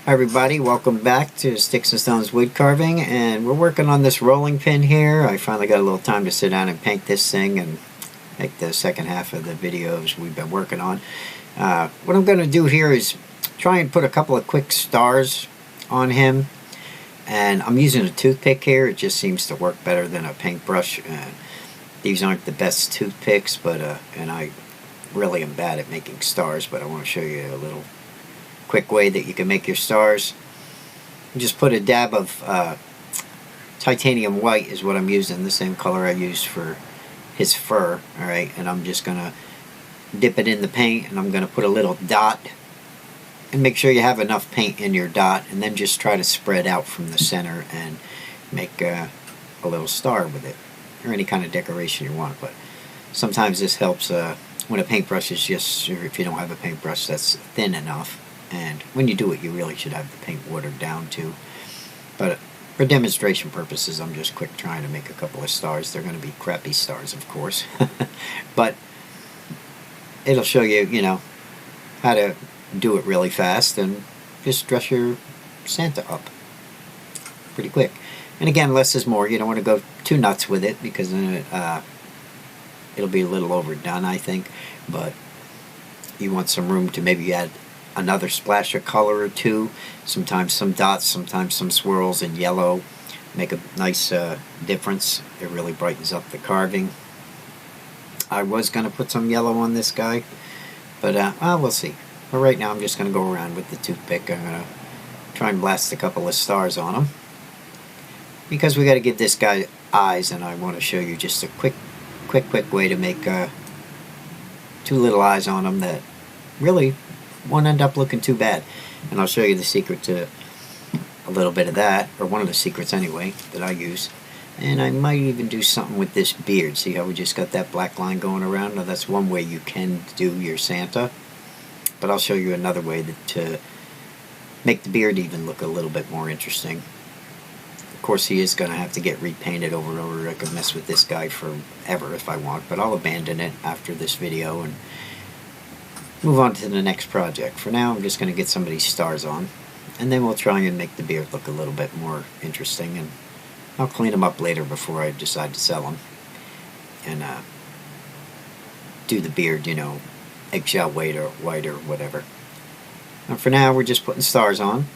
Hi everybody, welcome back to Sticks and Stones Wood Carving, and we're working on this rolling pin here. I finally got a little time to sit down and paint this thing and make the second half of the videos we've been working on. What I'm going to do here is try and put a couple of quick stars on him, and I'm using a toothpick here. It just seems to work better than a paintbrush. These aren't the best toothpicks, but and I really am bad at making stars, but I want to show you a little quick way that you can make your stars. Just put a dab of titanium white is what I'm using, the same color I used for his fur. Alright, and I'm just gonna dip it in the paint, and I'm gonna put a little dot, and make sure you have enough paint in your dot, and then just try to spread out from the center and make a little star with it, or any kind of decoration you want. But sometimes this helps when a paintbrush is just, or if you don't have a paintbrush that's thin enough. And when you do it, you really should have the paint watered down too. But for demonstration purposes, I'm just quick trying to make a couple of stars. They're going to be crappy stars, of course. But it'll show you, you know, how to do it really fast and just dress your Santa up pretty quick. And again, less is more. You don't want to go too nuts with it, because then it'll be a little overdone, I think. But you want some room to maybe add another splash of color or two, sometimes some dots, sometimes some swirls in yellow, make a nice difference. It really brightens up the carving. I was going to put some yellow on this guy, but well, we'll see. But right now I'm just going to go around with the toothpick. I'm going to try and blast a couple of stars on him, because we got to give this guy eyes, and I want to show you just a quick way to make two little eyes on him that really won't end up looking too bad. And I'll show you the secret to a little bit of that, or one of the secrets anyway, that I use. And I might even do something with this beard. See how we just got that black line going around? Now that's one way you can do your Santa, but I'll show you another way to make the beard even look a little bit more interesting. Of course, he is going to have to get repainted over and over. I could mess with this guy forever if I want, but I'll abandon it after this video and move on to the next project. For now, I'm just going to get some of these stars on, and then we'll try and make the beard look a little bit more interesting, and I'll clean them up later before I decide to sell them, and do the beard, you know, eggshell white or whatever. And for now, we're just putting stars on.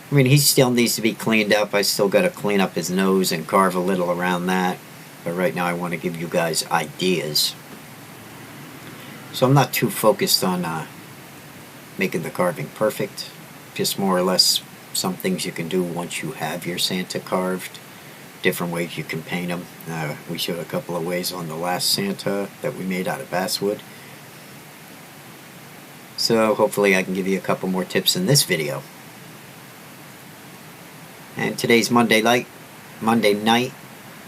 I mean, he still needs to be cleaned up. I still got to clean up his nose and carve a little around that, but right now I want to give you guys ideas. So I'm not too focused on making the carving perfect, just more or less some things you can do once you have your Santa carved, different ways you can paint them. We showed a couple of ways on the last Santa that we made out of basswood. So hopefully I can give you a couple more tips in this video. And today's Monday night.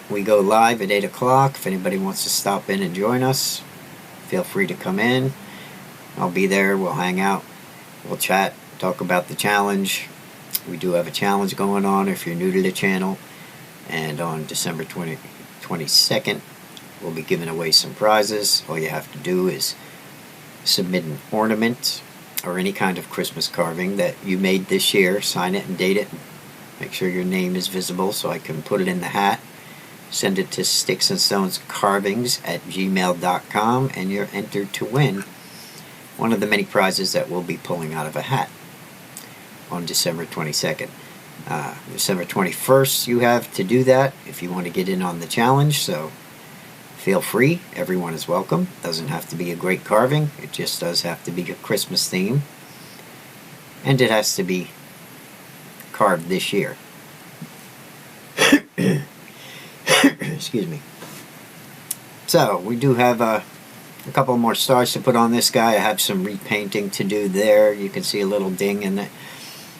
We go live at 8 o'clock. If anybody wants to stop in and join us, feel free to come in. I'll be there. We'll hang out. We'll chat. Talk about the challenge. We do have a challenge going on if you're new to the channel. And on December 22nd, we'll be giving away some prizes. All you have to do is submit an ornament or any kind of Christmas carving that you made this year. Sign it and date it. Make sure your name is visible so I can put it in the hat. Send it to sticksandstonescarvings@gmail.com, and you're entered to win one of the many prizes that we'll be pulling out of a hat on December 22nd. December 21st you have to do that if you want to get in on the challenge, so feel free. Everyone is welcome. Doesn't have to be a great carving. It just does have to be a Christmas theme, and it has to be carved this year. Excuse me. So we do have a couple more stars to put on this guy. I have some repainting to do there. You can see a little ding in it.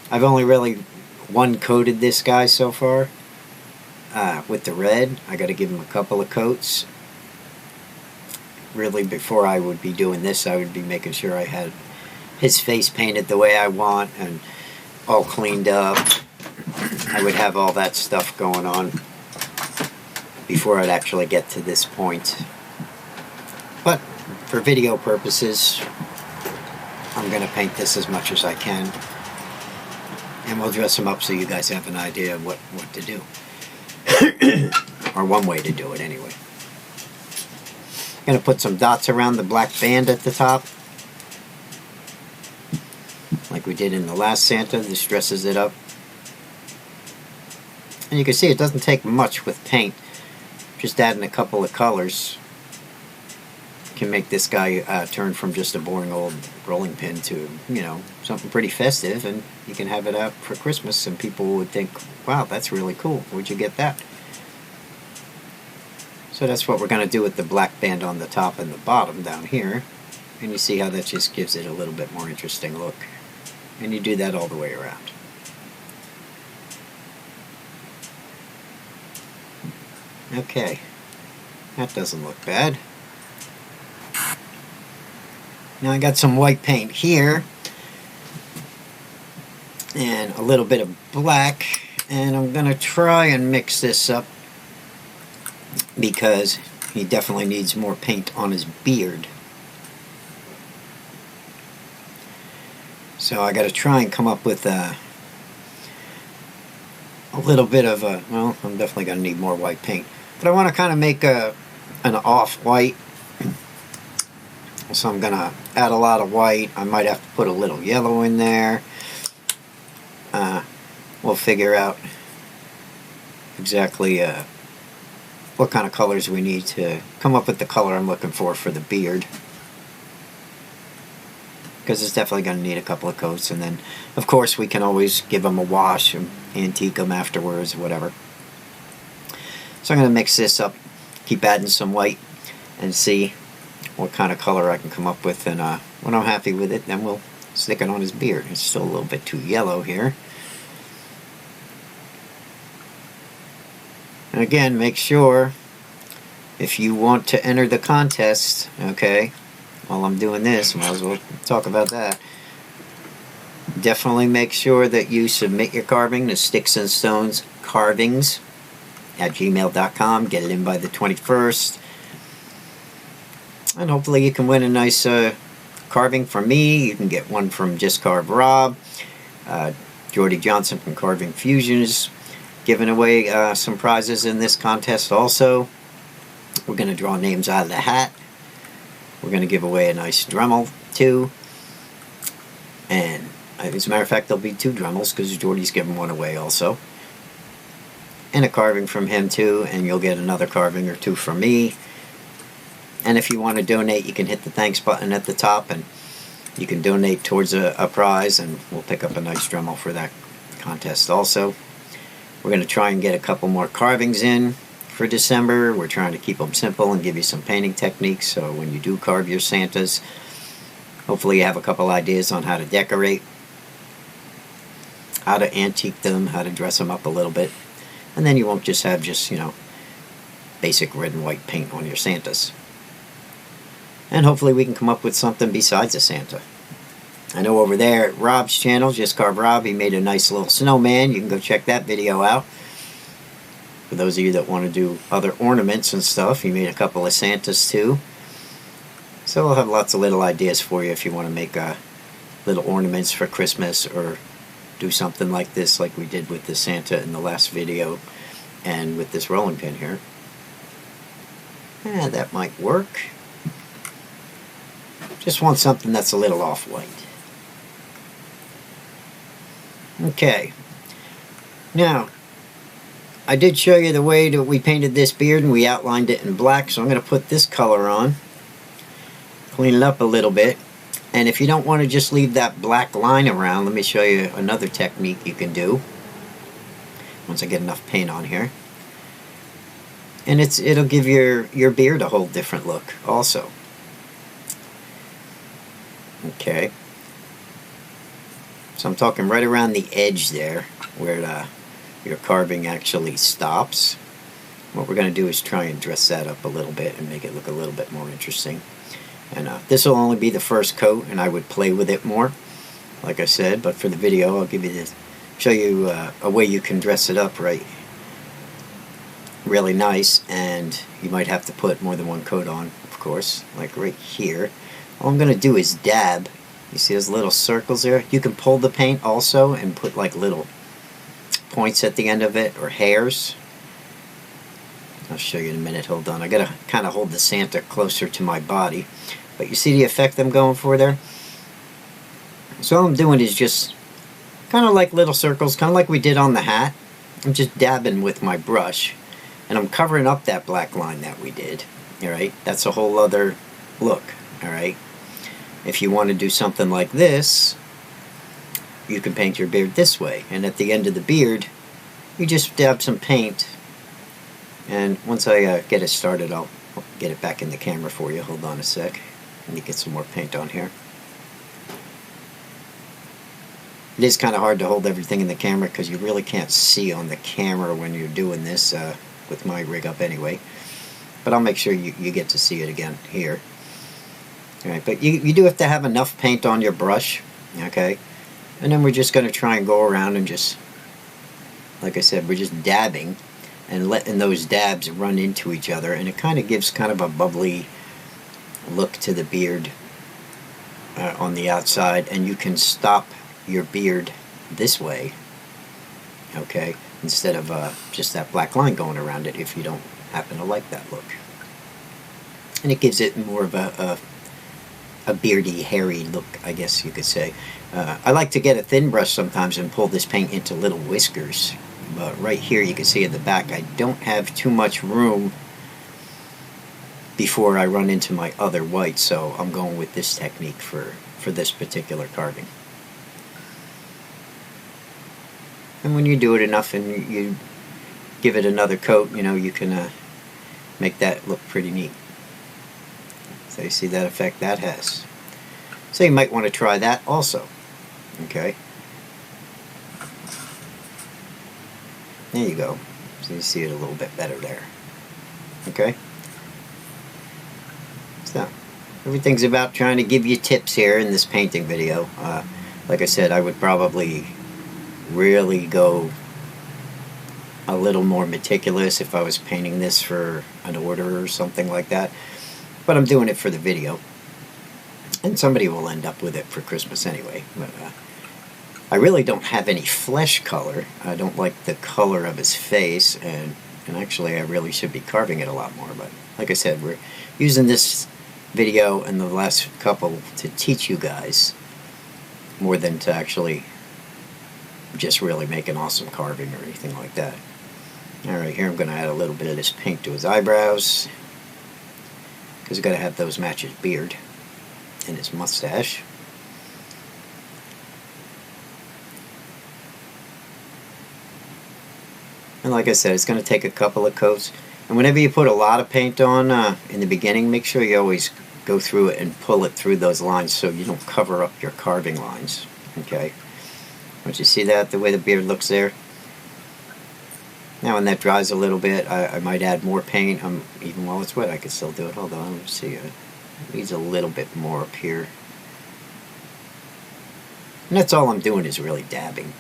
I've only really one coated this guy so far with the red. I got to give him a couple of coats. Really, before I would be doing this, I would be making sure I had his face painted the way I want and all cleaned up. I would have all that stuff going on before I'd actually get to this point. But for video purposes, I'm going to paint this as much as I can. And we'll dress them up so you guys have an idea of what to do. Or one way to do it anyway. Gonna put some dots around the black band at the top. Like we did in the last Santa. This dresses it up. And you can see it doesn't take much with paint. Just adding a couple of colors can make this guy turn from just a boring old rolling pin to, you know, something pretty festive, and you can have it out for Christmas and people would think, wow, that's really cool. Where'd you get that? So that's what we're going to do with the black band on the top and the bottom down here. And you see how that just gives it a little bit more interesting look. And you do that all the way around. Okay, that doesn't look bad. Now I got some white paint here and a little bit of black, and I'm going to try and mix this up because he definitely needs more paint on his beard. So I got to try and come up with a little bit of a, well, I'm definitely going to need more white paint. But I want to kind of make an off-white. So I'm going to add a lot of white. I might have to put a little yellow in there. We'll figure out exactly what kind of colors we need to come up with the color I'm looking for the beard. Because it's definitely going to need a couple of coats. And then, of course, we can always give them a wash and antique them afterwards, whatever. So I'm going to mix this up, keep adding some white, and see what kind of color I can come up with. And when I'm happy with it, then we'll stick it on his beard. It's still a little bit too yellow here. And again, make sure, if you want to enter the contest, okay, while I'm doing this, might as well talk about that. Definitely make sure that you submit your carving to Sticks and Stones Carvings at gmail.com. Get it in by the 21st. And hopefully you can win a nice carving from me. You can get one from Just Carve Rob. Jordy Johnson from Carving Fusion is giving away some prizes in this contest also. We're going to draw names out of the hat. We're going to give away a nice Dremel too. And as a matter of fact, there'll be 2 Dremels because Jordy's giving one away also. And a carving from him too, and you'll get another carving or 2 from me. And if you want to donate, you can hit the thanks button at the top and you can donate towards a prize, and we'll pick up a nice Dremel for that contest also. We're going to try and get a couple more carvings in for December. We're trying to keep them simple and give you some painting techniques, so when you do carve your Santas, hopefully you have a couple ideas on how to decorate, how to antique them, how to dress them up a little bit. And then you won't just have you know, basic red and white paint on your Santas. And hopefully we can come up with something besides a Santa. I know over there at Rob's channel, Just Carve Rob, he made a nice little snowman. You can go check that video out. For those of you that want to do other ornaments and stuff, he made a couple of Santas too. So we'll have lots of little ideas for you if you want to make little ornaments for Christmas, or do something like this like we did with the Santa in the last video and with this rolling pin here. Yeah, that might work. Just want something that's a little off-white. Okay. Now, I did show you the way that we painted this beard and we outlined it in black, so I'm going to put this color on. Clean it up a little bit. And if you don't want to just leave that black line around, let me show you another technique you can do. Once I get enough paint on here. And it'll give your beard a whole different look also. Okay. So I'm talking right around the edge there where your carving actually stops. What we're going to do is try and dress that up a little bit and make it look a little bit more interesting. And this will only be the first coat, and I would play with it more, like I said. But for the video, I'll give you this, show you a way you can dress it up really nice. And you might have to put more than one coat on, of course, like right here. All I'm going to do is dab You see those little circles there? You can pull the paint also and put like little points at the end of it, or hairs. I'll show you in a minute. Hold on. I gotta kind of hold the Santa closer to my body. But you see the effect I'm going for there? So all I'm doing is just kind of like little circles, kind of like we did on the hat. I'm just dabbing with my brush, and I'm covering up that black line that we did. Alright? That's a whole other look. Alright? If you want to do something like this, you can paint your beard this way. And at the end of the beard, you just dab some paint. And once I get it started, I'll get it back in the camera for you. Hold on a sec. Let me get some more paint on here. It is kind of hard to hold everything in the camera because you really can't see on the camera when you're doing this with my rig up anyway. But I'll make sure you get to see it again here. Alright, but you do have to have enough paint on your brush, okay? And then we're just going to try and go around and just, like I said, we're just dabbing and letting those dabs run into each other, and it kind of gives kind of a bubbly look to the beard on the outside, and you can stop your beard this way, okay, instead of just that black line going around it if you don't happen to like that look. And it gives it more of a beardy, hairy look, I guess you could say. I like to get a thin brush sometimes and pull this paint into little whiskers. But right here you can see in the back I don't have too much room before I run into my other white, so I'm going with this technique for this particular carving. And when you do it enough and you give it another coat, you know, you can make that look pretty neat. So you see that effect that has. So you might want to try that also. Okay. There you go. So you see it a little bit better there. Okay. So everything's about trying to give you tips here in this painting video. Like I said, I would probably really go a little more meticulous if I was painting this for an order or something like that. But I'm doing it for the video. And somebody will end up with it for Christmas anyway. But I really don't have any flesh color. I don't like the color of his face, and actually I really should be carving it a lot more. But like I said, we're using this video and the last couple to teach you guys more than to actually just really make an awesome carving or anything like that. Alright, here I'm going to add a little bit of this paint to his eyebrows, because I've got to have those match his beard and his mustache. And like I said, it's going to take a couple of coats. And whenever you put a lot of paint on in the beginning, make sure you always go through it and pull it through those lines so you don't cover up your carving lines. Okay? Once you see that, the way the beard looks there. Now when that dries a little bit, I might add more paint. Even while it's wet, I can still do it. Hold on, let's see. It needs a little bit more up here. And that's all I'm doing is really dabbing.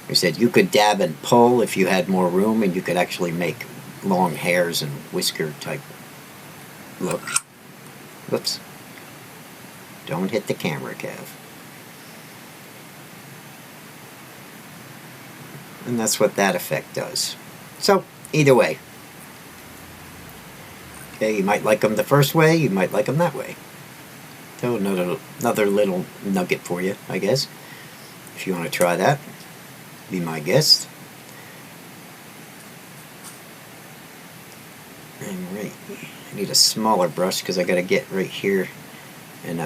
Like I said, you could dab and pull if you had more room, and you could actually make long hairs and whisker type look. Whoops. Don't hit the camera, Kev. And that's what that effect does. So, either way. Okay, you might like them the first way, you might like them that way. So another little nugget for you, I guess. If you want to try that, be my guest. And right, I need a smaller brush because I got to get right here and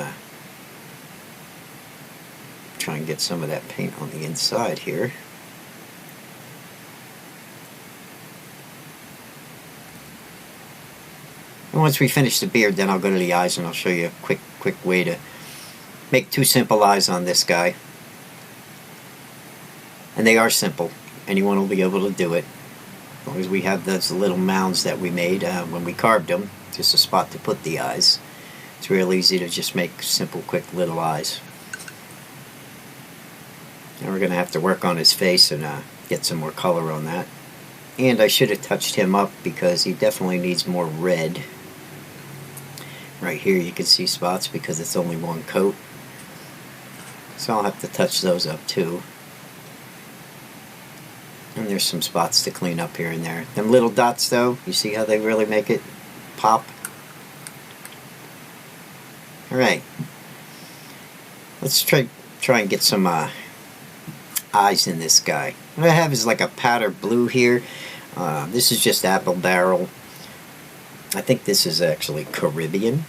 try and get some of that paint on the inside here. And once we finish the beard, then I'll go to the eyes and I'll show you a quick way to make two simple eyes on this guy. And they are simple. Anyone will be able to do it. As long as we have those little mounds that we made when we carved them. Just a spot to put the eyes. It's real easy to just make simple, quick little eyes. Now we're going to have to work on his face and get some more color on that. And I should have touched him up because he definitely needs more red. Right here you can see spots because it's only one coat. So I'll have to touch those up too. And there's some spots to clean up here and there. Them little dots though, you see how they really make it pop? Alright. Let's try and get some eyes in this guy. What I have is like a powder blue here. This is just apple barrel. I think this is actually Caribbean,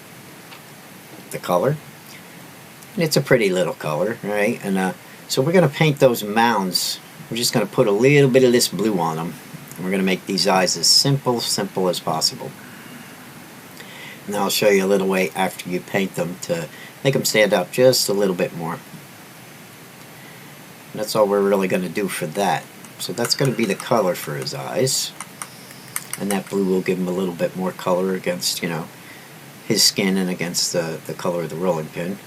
the color. And it's a pretty little color, right? And so we're going to paint those mounds. We're just going to put a little bit of this blue on them. And we're going to make these eyes as simple as possible. And I'll show you a little way after you paint them to make them stand out just a little bit more. And that's all we're really going to do for that. So that's going to be the color for his eyes. And that blue will give him a little bit more color against, you know, his skin and against the color of the rolling pin.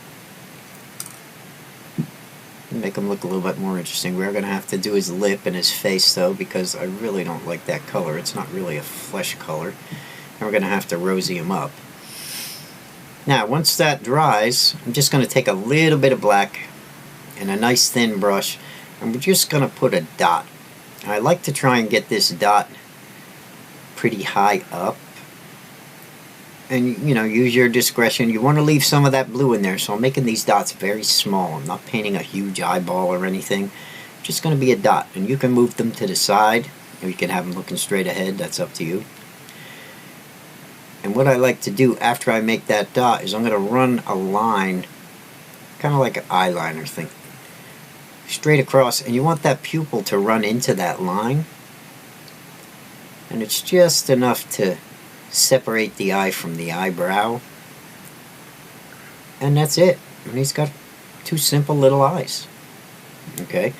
Make him look a little bit more interesting. We're going to have to do his lip and his face though, because I really don't like that color. It's not really a flesh color. And we're going to have to rosy him up. Now once that dries, I'm just going to take a little bit of black and a nice thin brush, and we're just going to put a dot. I like to try and get this dot pretty high up, and you know, use your discretion. You want to leave some of that blue in there, so I'm making these dots very small. I'm not painting a huge eyeball or anything. Just going to be a dot, and you can move them to the side, or you can have them looking straight ahead. That's up to you. And what I like to do after I make that dot is I'm going to run a line, kind of like an eyeliner thing, straight across, and you want that pupil to run into that line. And it's just enough to separate the eye from the eyebrow. And that's it. And he's got two simple little eyes. Okay.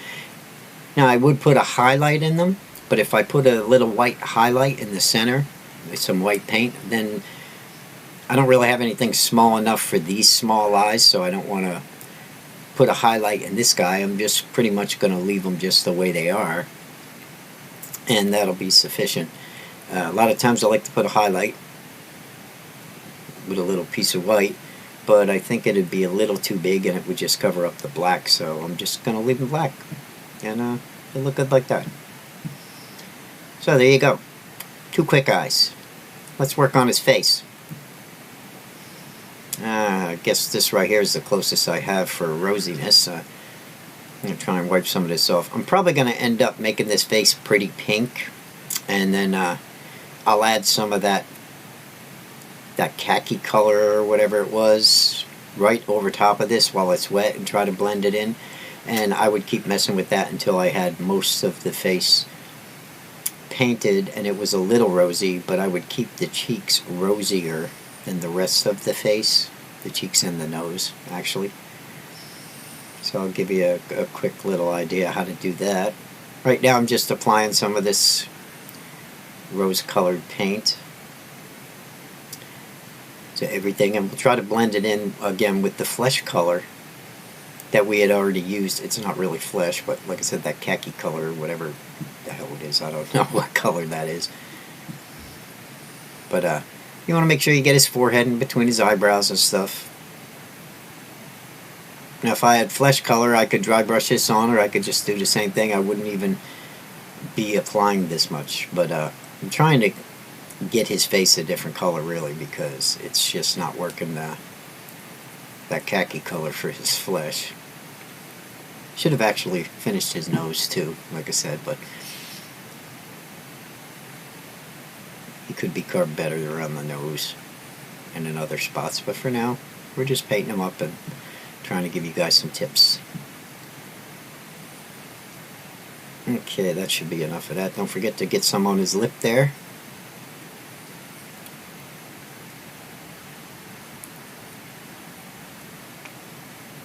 Now I would put a highlight in them, but if I put a little white highlight in the center with some white paint, then I don't really have anything small enough for these small eyes, so I don't want to put a highlight in this guy. I'm just pretty much going to leave them just the way they are, and that'll be sufficient. A lot of times I like to put a highlight with a little piece of white, but I think it'd be a little too big and it would just cover up the black, so I'm just going to leave them black, and it'll look good like that. So there you go. Two quick eyes. Let's work on his face. I guess this right here is the closest I have for rosiness. I'm going to try and wipe some of this off. I'm probably going to end up making this face pretty pink, and then I'll add some of that khaki color or whatever it was right over top of this while it's wet and try to blend it in. And I would keep messing with that until I had most of the face painted and it was a little rosy, but I would keep the cheeks rosier than the rest of the face, the cheeks and the nose actually. So I'll give you a quick little idea how to do that. Right now I'm just applying some of this rose colored paint to everything, and we'll try to blend it in again with the flesh color that we had already used. It's not really flesh, but like I said, that khaki color or whatever the hell it is, I don't know what color that is. But you want to make sure you get his forehead in between his eyebrows and stuff. Now if I had flesh color, I could dry brush this on, or I could just do the same thing. I wouldn't even be applying this much, but I'm trying to get his face a different color really, because it's just not working that khaki color for his flesh. Should have actually finished his nose too, like I said, but he could be carved better around the nose and in other spots, but for now we're just painting him up and trying to give you guys some tips. Okay, that should be enough of that. Don't forget to get some on his lip there.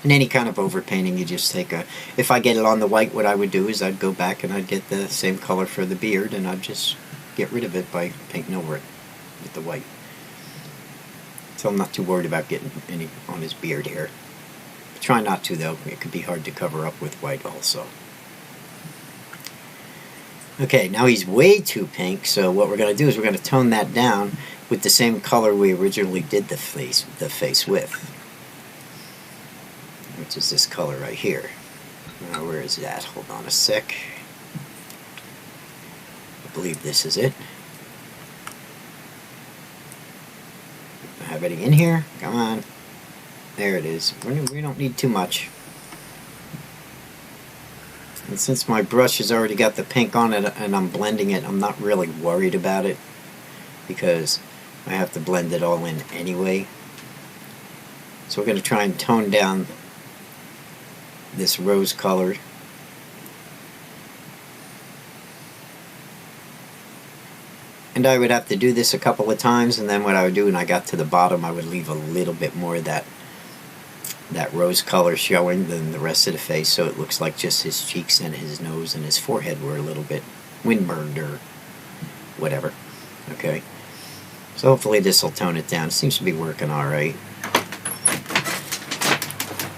And any kind of overpainting, you just take a... If I get it on the white, what I would do is I'd go back and I'd get the same color for the beard, and I'd just get rid of it by painting over it with the white. So I'm not too worried about getting any on his beard here. Try not to, though. It could be hard to cover up with white also. Okay, now he's way too pink, so what we're going to do is we're going to tone that down, with the same color we originally did the face with, which is this color right here. Now, where is that? Hold on a sec. I believe this is it. Have it in here? Come on. There it is. We don't need too much. And since my brush has already got the pink on it and I'm blending it, I'm not really worried about it because I have to blend it all in anyway. So we're going to try and tone down this rose color. And I would have to do this a couple of times, and then what I would do when I got to the bottom, I would leave a little bit more of that rose color showing than the rest of the face, so it looks like just his cheeks and his nose and his forehead were a little bit windburned or whatever. Okay, so hopefully this will tone it down. It seems to be working all right.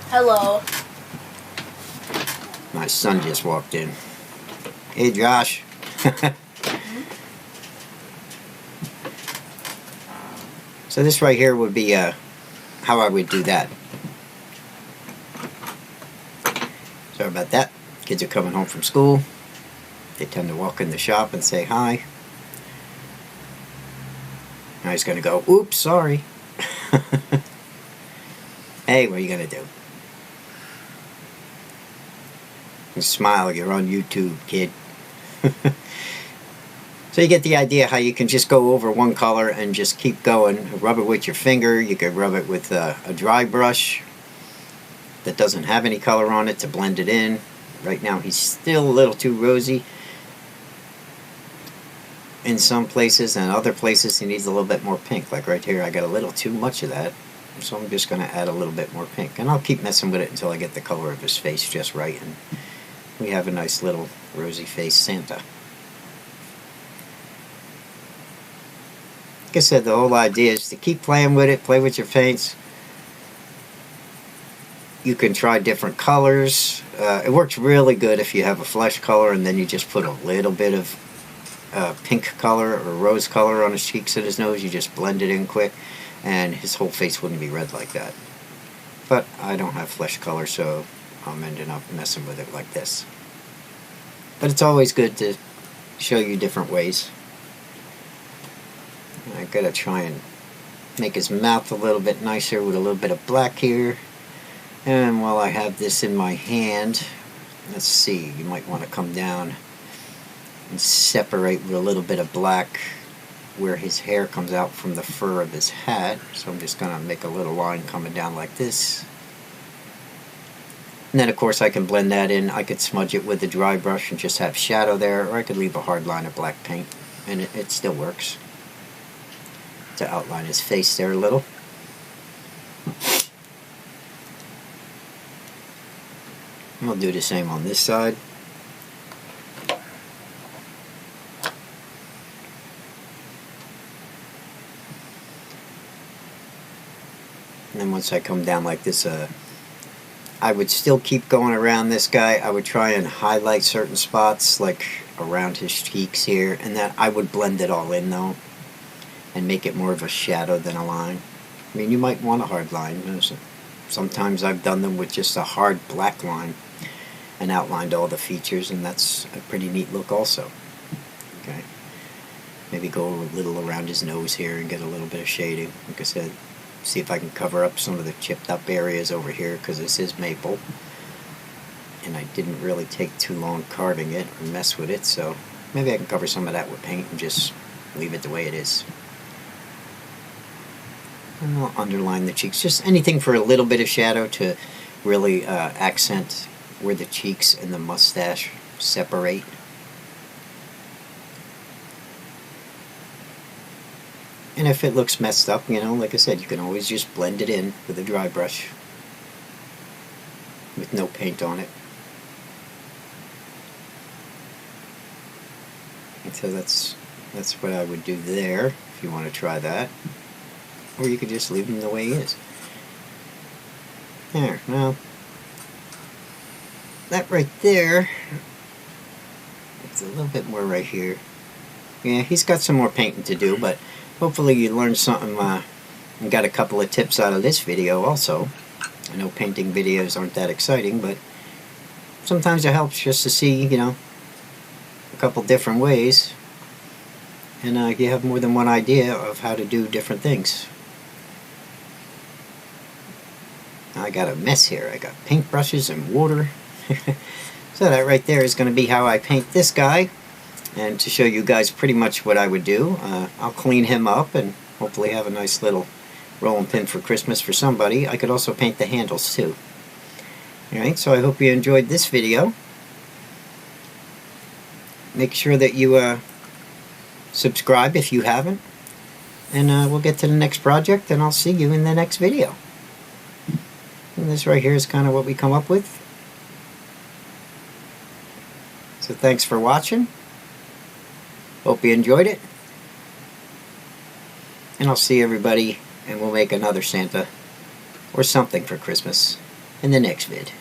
Hello. My son just walked in. Hey, Josh. So this right here would be how I would do that. Sorry about that. Kids are coming home from school. They tend to walk in the shop and say hi. Now he's going to go, oops, sorry. Hey, what are you going to do? You smile, you're on YouTube, kid. So you get the idea how you can just go over one color and just keep going. Rub it with your finger. You can rub it with a dry brush that doesn't have any color on it to blend it in. Right now he's still a little too rosy in some places, and other places he needs a little bit more pink. Like right here I got a little too much of that, so I'm just going to add a little bit more pink. And I'll keep messing with it until I get the color of his face just right, and we have a nice little rosy face Santa. Like I said, the whole idea is to keep playing with it, play with your paints. You can try different colors. It works really good if you have a flesh color and then you just put a little bit of pink color or rose color on his cheeks and his nose. You just blend it in quick and his whole face wouldn't be red like that. But I don't have flesh color, so I'm ending up messing with it like this. But it's always good to show you different ways. I gotta try and make his mouth a little bit nicer with a little bit of black here. And while I have this in my hand, let's see, you might want to come down and separate with a little bit of black where his hair comes out from the fur of his hat. So I'm just gonna make a little line coming down like this. And then of course I can blend that in. I could smudge it with a dry brush and just have shadow there, or I could leave a hard line of black paint and it still works to outline his face there a little. And we'll do the same on this side. And then once I come down like this, I would still keep going around this guy. I would try and highlight certain spots like around his cheeks here, and then I would blend it all in though and make it more of a shadow than a line. I mean, you might want a hard line. You know, so sometimes I've done them with just a hard black line and outlined all the features, and that's a pretty neat look also. Okay, maybe go a little around his nose here and get a little bit of shading. Like I said, see if I can cover up some of the chipped up areas over here, because this is maple and I didn't really take too long carving it or mess with it, so maybe I can cover some of that with paint and just leave it the way it is. And I'll underline the cheeks, just anything for a little bit of shadow to really accent where the cheeks and the mustache separate. And if it looks messed up, you know, like I said, you can always just blend it in with a dry brush with no paint on it. And so that's what I would do there, if you want to try that. Or you could just leave him the way he is. There, now, that right there, it's a little bit more right here. Yeah, he's got some more painting to do, but hopefully you learned something and got a couple of tips out of this video also. I know painting videos aren't that exciting, but sometimes it helps just to see, you know, a couple different ways, and you have more than one idea of how to do different things. I got a mess here. I got paintbrushes and water. So that right there is going to be how I paint this guy. And to show you guys pretty much what I would do, I'll clean him up and hopefully have a nice little rolling pin for Christmas for somebody. I could also paint the handles too. Alright, so I hope you enjoyed this video. Make sure that you subscribe if you haven't. And we'll get to the next project, and I'll see you in the next video. And this right here is kind of what we come up with. So thanks for watching. Hope you enjoyed it. And I'll see everybody, and we'll make another Santa or something for Christmas in the next vid.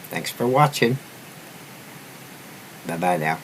Thanks for watching. Bye-bye now.